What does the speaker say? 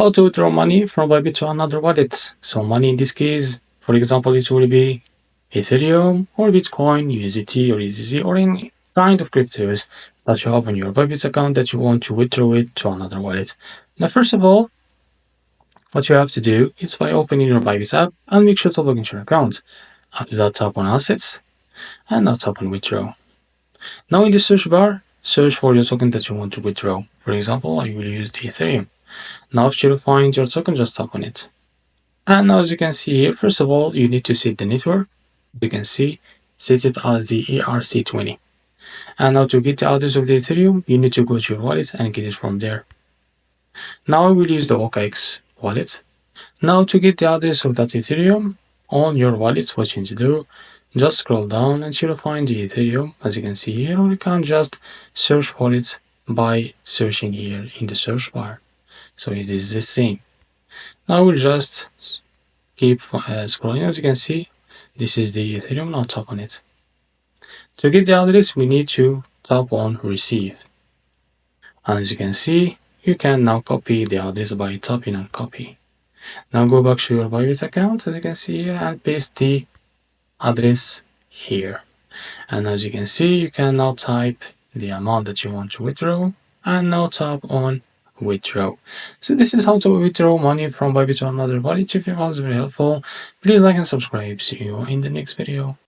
how to withdraw money from Bybit to another wallet. So money in this case, for example, it will be Ethereum or Bitcoin, USDT or USDC or any kind of cryptos that you have on your Bybit account that you want to withdraw it to another wallet. Now, first of all, what you have to do is by opening your Bybit app and make sure to log into your account. After that, tap on Assets and now tap on Withdraw. Now in the search bar, search for your token that you want to withdraw. For example, I will use the Ethereum. Now after you find your token, just tap on it. And now as you can see here, first of all, you need to set the network. You can see, set it as the ERC20. And now to get the address of the Ethereum, you need to go to your wallet and get it from there. Now I will use the OKX wallet. Now to get the address of that Ethereum on your wallet, what you need to do, just scroll down until you find the Ethereum, as you can see here, or you can just search for it by searching here in the search bar. So it is the same. Now we'll just keep scrolling. As you can see, this is the Ethereum. Now tap on it. To get the address, we need to tap on Receive. And as you can see, you can now copy the address by tapping on Copy. Now go back to your Bybit account, as you can see here, and paste the address here. And as you can see, you can now type the amount that you want to withdraw and now tap on Withdraw. So this is how to withdraw money from Bybit to another wallet. If you found it very helpful, please like and subscribe. See you in the next video.